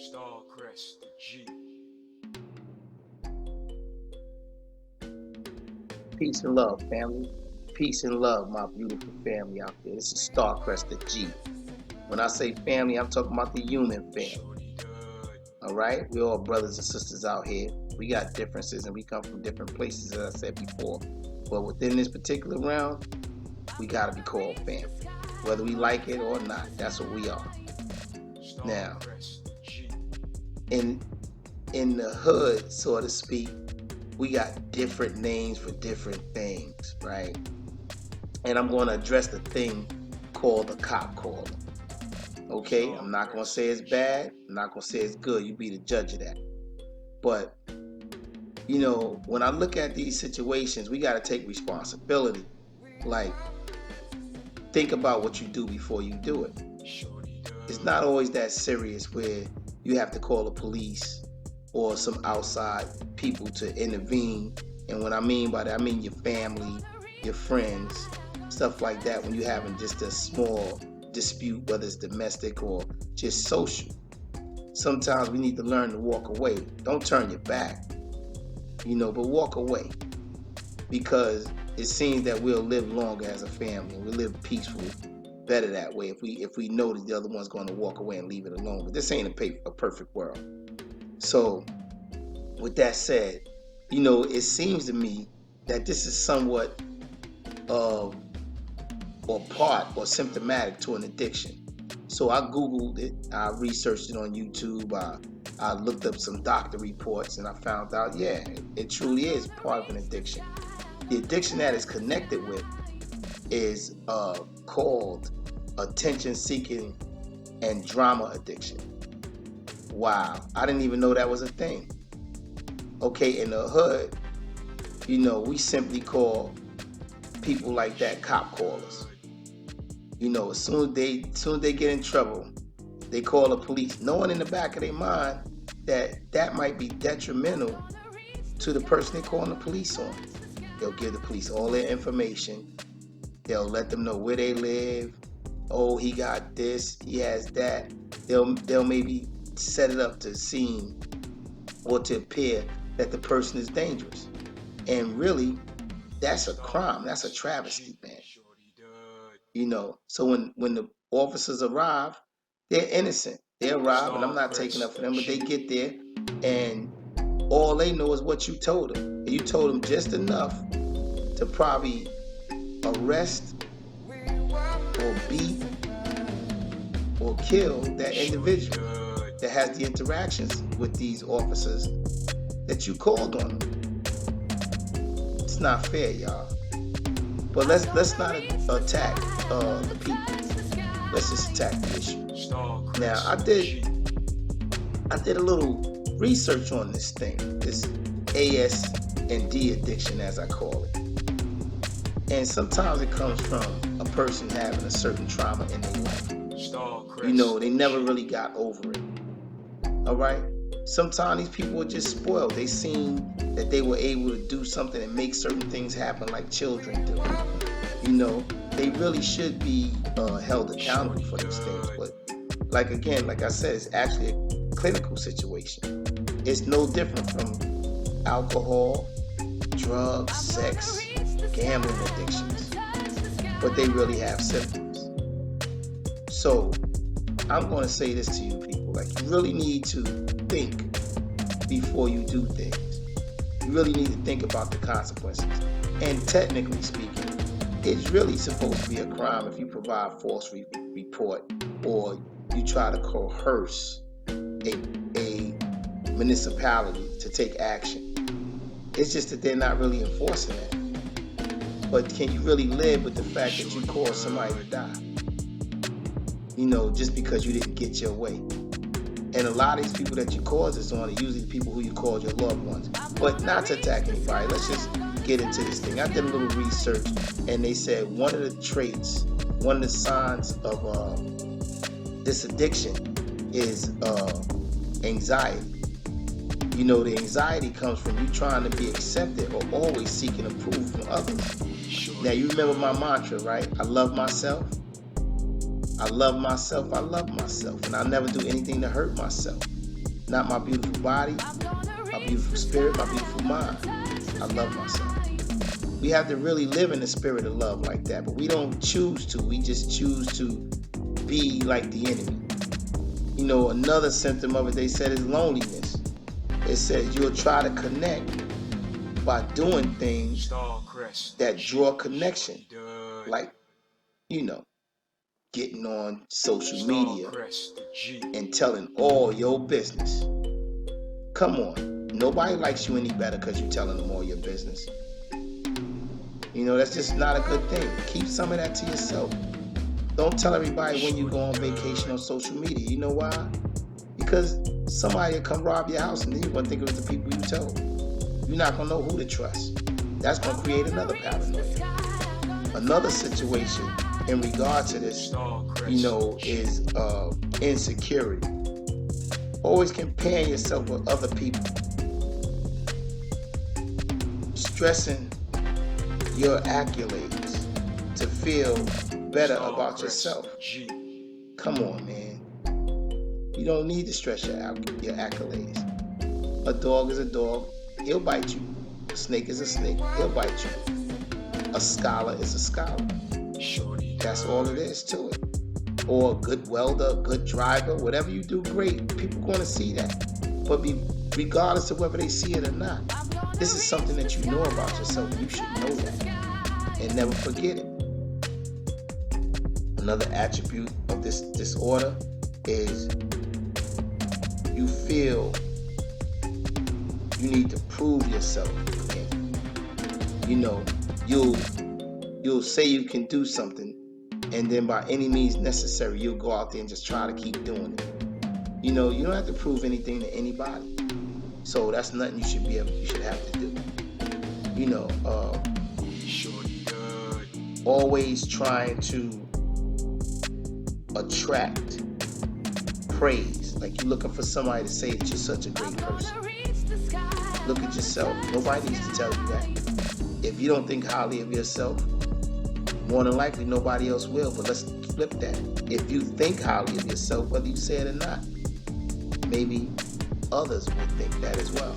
Starcrrest The G. Peace and love, family. Peace and love, my beautiful family out there. This is Starcrest The G. When I say family, I'm talking about the human family. Shorty good. All right? We're all brothers and sisters out here. We got differences and we come from different places, as I said before. But within this particular round, we got to be called family. Whether we like it or not, that's what we are. Now, Starcrrest The G. in in the hood, so to speak, we got different names for different things, right? And I'm going to address the thing called the cop caller. Okay, I'm not going to say it's bad. I'm not going to say it's good. You be the judge of that. But, when I look at these situations, we got to take responsibility. Like, think about what you do before you do it. Shorty good. It's not always that serious where you have to call the police or some outside people to intervene. And what I mean by that, I mean your family, your friends, stuff like that. When you're having just a small dispute, whether it's domestic or just social, sometimes we need to learn to walk away. Don't turn your back, but walk away, because it seems that we'll live longer as a family and we live peaceful better that way if we know that the other one's going to walk away and leave it alone. But this ain't a perfect world. So with that said, it seems to me that this is somewhat of or part or symptomatic to an addiction. So I Googled it, I researched it on YouTube, I looked up some doctor reports, and I found out, yeah, it truly is part of an addiction. The addiction that is connected with is called attention seeking and drama addiction. Wow, I didn't even know that was a thing. Okay, in the hood, we simply call people like that cop callers. As soon as they get in trouble, they call the police, knowing in the back of their mind that might be detrimental to the person they're calling the police on. They'll give the police all their information. They'll let them know where they live. Oh, he got this, he has that. They'll maybe set it up to seem or to appear that the person is dangerous. And really, that's a crime. That's a travesty, man. Shorty good. So when the officers arrive, they're innocent. They arrive, and I'm not taking up for them, but they get there, and all they know is what you told them. And you told them just enough to probably arrest or beat or kill that individual that has the interactions with these officers that you called on them. It's not fair, y'all. But let's not attack the people. Let's just attack the issue. Now, I did a little research on this thing, this AS and D addiction, as I call it. And sometimes it comes from a person having a certain trauma in their life. They never really got over it. All right? Sometimes these people are just spoiled. They seen that they were able to do something and make certain things happen like children do. They really should be held accountable for these things. But like I said, it's actually a clinical situation. It's no different from alcohol, drugs, sex, gambling addictions. But they really have symptoms. So I'm going to say this to you people. Like, you really need to think before you do things. You really need to think about the consequences. And technically speaking, it's really supposed to be a crime if you provide false report or you try to coerce a municipality to take action. It's just that they're not really enforcing that. But can you really live with the fact that you caused somebody to die? Just because you didn't get your way. And a lot of these people that you cause this on are usually the people who you call your loved ones. But not to attack anybody. Let's just get into this thing. I did a little research, and they said one of the traits, one of the signs of this addiction is anxiety. The anxiety comes from you trying to be accepted or always seeking approval from others. Now, you remember my mantra, right? I love myself. I love myself, I love myself, and I'll never do anything to hurt myself. not my beautiful body, my beautiful spirit, my beautiful mind. I love myself. We have to really live in the spirit of love like that, but we don't choose to. We just choose to be like the enemy. You know, another symptom of it, they said, is loneliness. It says you'll try to connect by doing things Starcrrest The that G. draw connection, Shorty like, you know, getting on social media Starcrrest The G. and telling all your business. Come on. Nobody likes you any better because you're telling them all your business. You know, that's just not a good thing. Keep some of that to yourself. Don't tell everybody when you go on vacation on social media. You know why? Because somebody will come rob your house and then you're going to think it was the people you told. You're not going to know who to trust. That's going to create another paranoia. Another situation in regard to this, you know, is insecurity. Always comparing yourself with other people. Stressing your accolades to feel better about yourself. Come on, man. You don't need to stress your accolades. A dog is a dog. He'll bite you. A snake is a snake. He'll bite you. A scholar is a scholar. That's all it is to it. Or a good welder, a good driver, whatever you do, great. People are going to see that. But regardless of whether they see it or not, this is something that you know about yourself. You should know that and never forget it. Another attribute of this disorder is you feel you need to prove yourself again. You know, you'll say you can do something, and then by any means necessary, you'll go out there and just try to keep doing it. You know, you don't have to prove anything to anybody. So that's nothing you should have to do. You know, always trying to attract praise. Like you're looking for somebody to say that you're such a great person. Look at yourself. Nobody needs to tell you that. If you don't think highly of yourself, more than likely nobody else will. But let's flip that. If you think highly of yourself, whether you say it or not, maybe others will think that as well.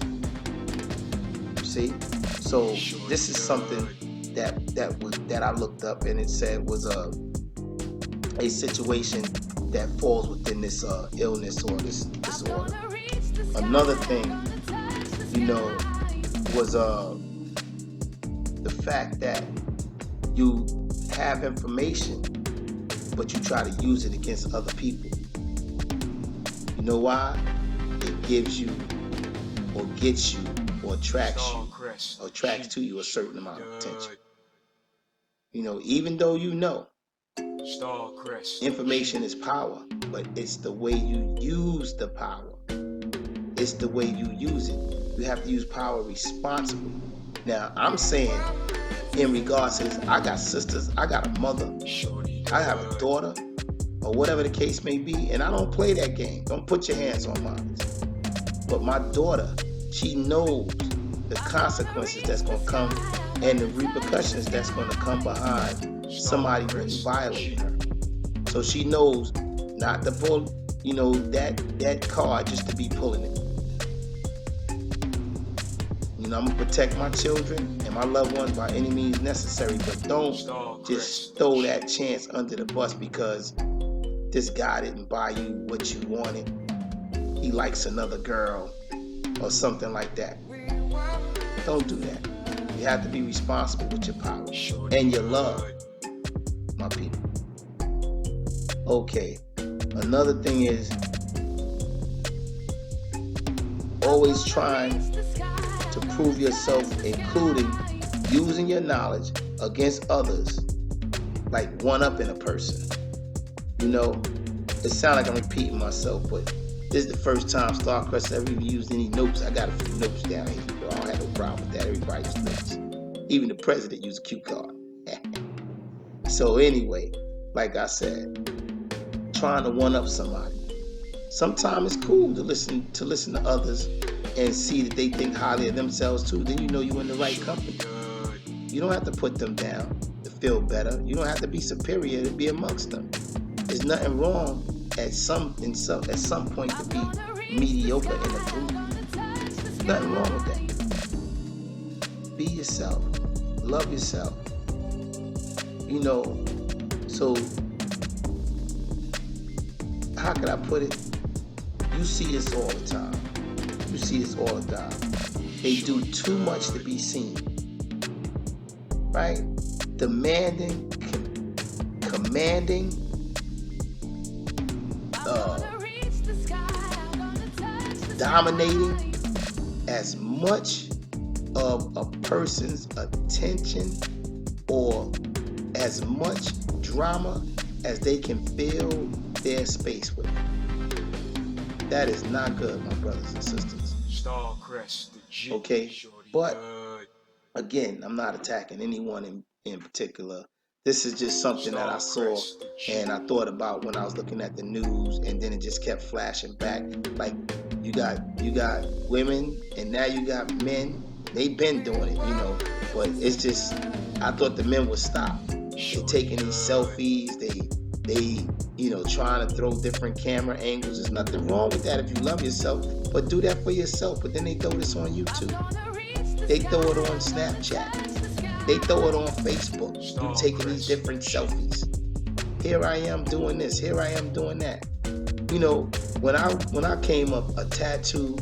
See? So this is something that I looked up, and it said was a situation that falls within this illness or this disorder. Another thing, you know, was the fact that you have information, but you try to use it against other people. You know why? It gives you, or gets you, or attracts to you a certain amount of attention. You know, even though you know information is power, but it's the way you use the power. It's the way you use it. You have to use power responsibly. Now, I'm saying in regards to this, I got sisters, I got a mother, I have a daughter, or whatever the case may be, and I don't play that game. Don't put your hands on mine. But my daughter, she knows the consequences that's going to come and the repercussions that's going to come behind somebody really violating her. So she knows not to pull, you know, that card just to be pulling it. You know, I'm going to protect my children and my loved ones by any means necessary, but don't just throw that chance under the bus because this guy didn't buy you what you wanted. He likes another girl or something like that. Don't do that. You have to be responsible with your power and your love, my people. Okay, another thing is always trying to prove yourself, including using your knowledge against others, like one-upping a person. You know, it sounds like I'm repeating myself, but this is the first time Starcrrest ever even used any notes. I got a few notes down here. I don't have no problem with that. Everybody uses notes. Even the president used a cue card. So anyway, like I said, trying to one-up somebody. Sometimes it's cool to listen to others and see that they think highly of themselves too. Then you know you're in the right company. You don't have to put them down to feel better. You don't have to be superior to be amongst them. There's nothing wrong at some point to be mediocre in a group. Nothing wrong with that. Be yourself. Love yourself. You know, so how can I put it? You see this all the time. You see this all the time. They do too much to be seen. Right? Demanding, commanding, dominating as much of a person's attention or as much drama as they can fill their space with. That is not good, my brothers and sisters. Starcrrest The G. Okay? But again, I'm not attacking anyone in particular. This is just something that I saw and I thought about when I was looking at the news, and then it just kept flashing back. Like you got women and now you got men. They've been doing it, you know, but it's just I thought the men would stop. They're taking these selfies, they you know, trying to throw different camera angles. There's nothing wrong with that if you love yourself, but do that for yourself. But then they throw this on YouTube. They throw it on Snapchat. They throw it on Facebook. You taking these different selfies. Here I am doing this. Here I am doing that. You know, when I came up, a tattoo,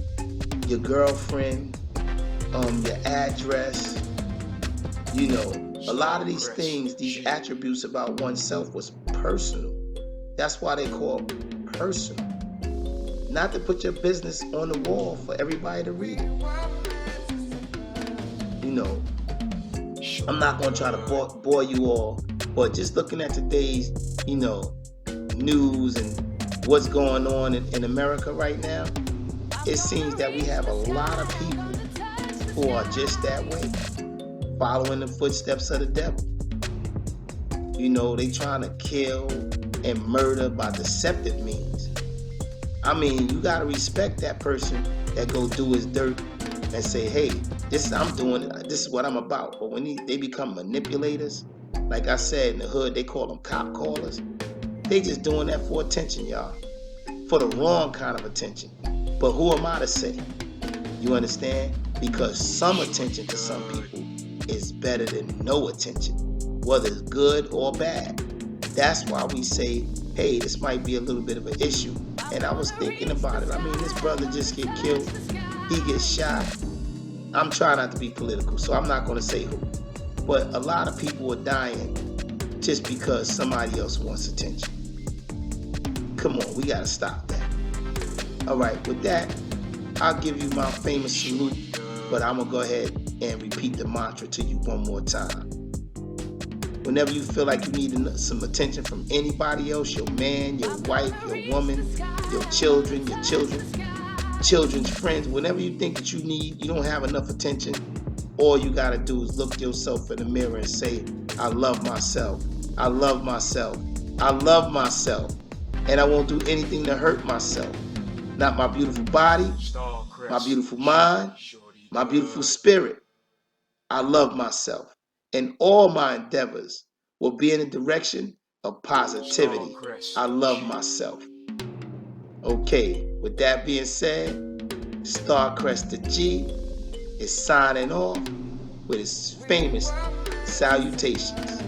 your girlfriend, your address, you know, a lot of these things, these attributes about oneself was personal. That's why they call personal. Not to put your business on the wall for everybody to read it. You know, I'm not going to try to bore you all, but just looking at today's, you know, news and what's going on in America right now, it seems that we have a lot of people who are just that way, following the footsteps of the devil. You know, they trying to kill and murder by deceptive means. I mean, you got to respect that person that go do his dirt and say, hey, I'm doing it. This is what I'm about. But when they become manipulators, like I said, in the hood, they call them cop callers. They just doing that for attention, y'all. For the wrong kind of attention. But who am I to say? You understand? Because some attention to some people is better than no attention, whether it's good or bad. That's why we say, hey, this might be a little bit of an issue. And I was thinking about it. I mean, this brother just get killed. He gets shot. I'm trying not to be political, so I'm not going to say who. But a lot of people are dying just because somebody else wants attention. Come on, we got to stop that. All right, with that, I'll give you my famous salute, but I'm going to go ahead and repeat the mantra to you one more time. Whenever you feel like you need some attention from anybody else, your man, your wife, your woman, your children, children's friends, whenever you think that you don't have enough attention, all you got to do is look yourself in the mirror and say, I love myself. I love myself. I love myself. And I won't do anything to hurt myself. Not my beautiful body, my beautiful mind, my beautiful spirit. I love myself. And all my endeavors will be in the direction of positivity. I love myself. Okay, with that being said, Starcrrest The G is signing off with his famous salutations.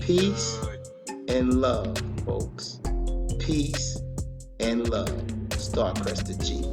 Peace and love, folks. Peace and love. Starcrrest The G.